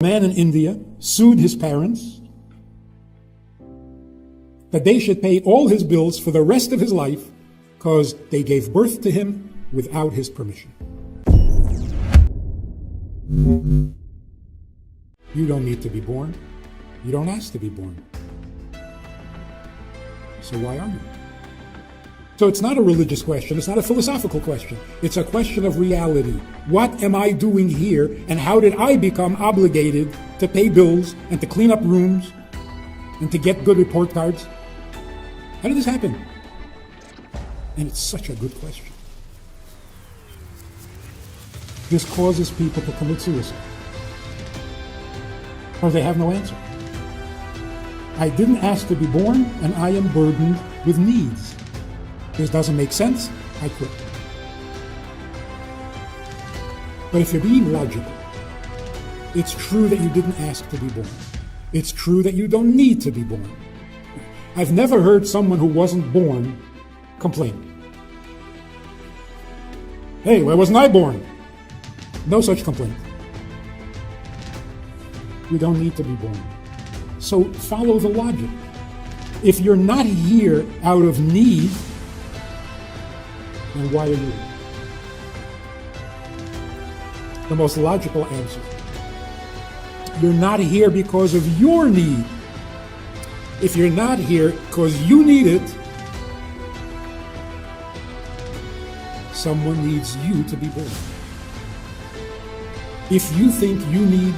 A man in India sued his parents that they should pay all his bills for the rest of his life because they gave birth to him without his permission. You don't need to be born. You don't ask to be born. So why are you? So it's not a religious question. It's not a philosophical question. It's a question of reality. What am I doing here, and how did I become obligated to pay bills and to clean up rooms and to get good report cards? How did this happen? And it's such a good question. This causes people to commit suicide because they have no answer. I didn't ask to be born, and I am burdened with needs. This doesn't make sense, I quit. But if you're being logical, it's true that you didn't ask to be born. It's true that you don't need to be born. I've never heard someone who wasn't born complain. Hey, why wasn't I born? No such complaint. You don't need to be born. So follow the logic. If you're not here out of need, then why are you here? The most logical answer. You're not here because of your need. If you're not here because you need it, someone needs you to be born. If you think you need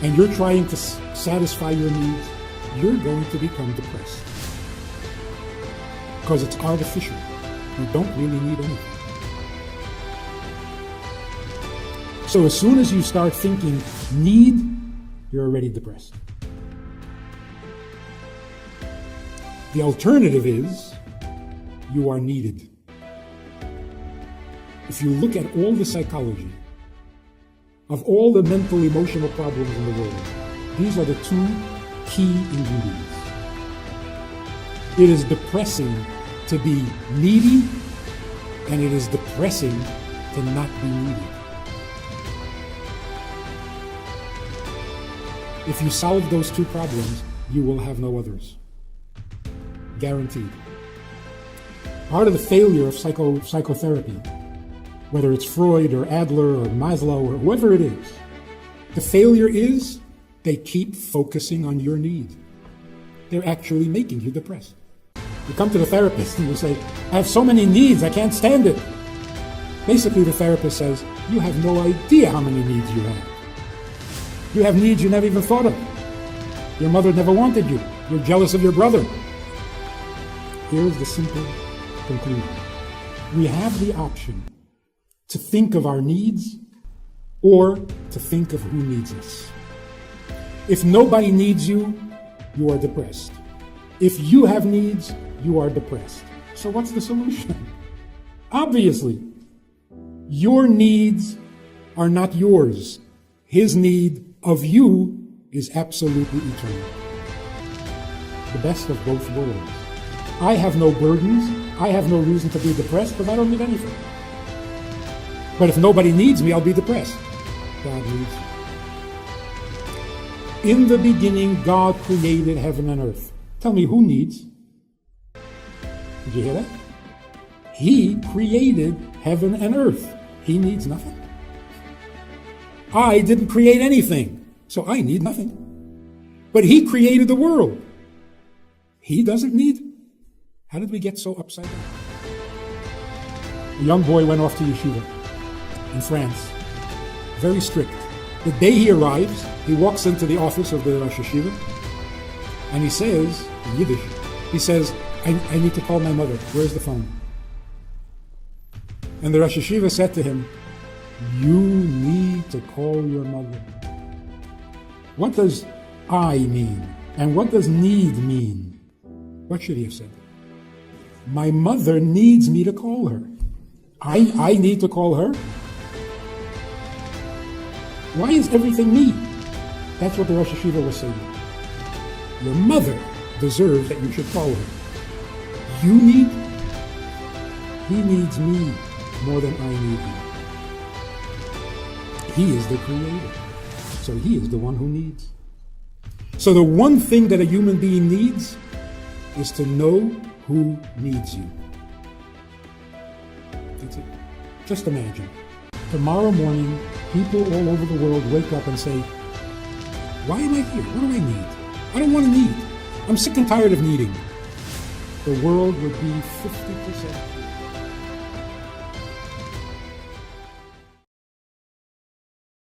and you're trying to satisfy your needs, you're going to become depressed. Because it's artificial. You don't really need anything. So as soon as you start thinking need, you're already depressed. The alternative is you are needed. If you look at all the psychology of all the mental, emotional problems in the world, these are the two key ingredients. It is depressing to be needy, and it is depressing to not be needed. If you solve those two problems, you will have no others. Guaranteed. Part of the failure of psychotherapy, whether it's Freud or Adler or Maslow or whoever it is, the failure is they keep focusing on your need. They're actually making you depressed. You come to the therapist and you say, I have so many needs, I can't stand it. Basically, the therapist says, you have no idea how many needs you have. You have needs you never even thought of. Your mother never wanted you. You're jealous of your brother. Here's the simple conclusion. We have the option to think of our needs or to think of who needs us. If nobody needs you, you are depressed. If you have needs, you are depressed. So what's the solution? Obviously, your needs are not yours. His need of you is absolutely eternal. The best of both worlds. I have no burdens. I have no reason to be depressed because I don't need anything. But if nobody needs me, I'll be depressed. God needs you. In the beginning, God created heaven and earth. Tell me, who needs? Did you hear that? He created heaven and earth. He needs nothing. I didn't create anything, so I need nothing. But he created the world. He doesn't need. How did we get so upside down? A young boy went off to yeshiva in France. Very strict. The day he arrives, he walks into the office of the Rosh Yeshiva, and he says, in Yiddish, he says, I need to call my mother. Where's the phone? And the Rosh Yeshiva said to him, you need to call your mother. What does I mean? And what does need mean? What should he have said? My mother needs me to call her. I need to call her? Why is everything me? That's what the Rosh Yeshiva was saying. Your mother deserves that you should call her. You need? He needs me more than I need him. He is the creator. So he is the one who needs. So the one thing that a human being needs is to know who needs you. That's it. Just imagine. Tomorrow morning, people all over the world wake up and say, why am I here? What do I need? I don't want to need. I'm sick and tired of needing. The world would be 50%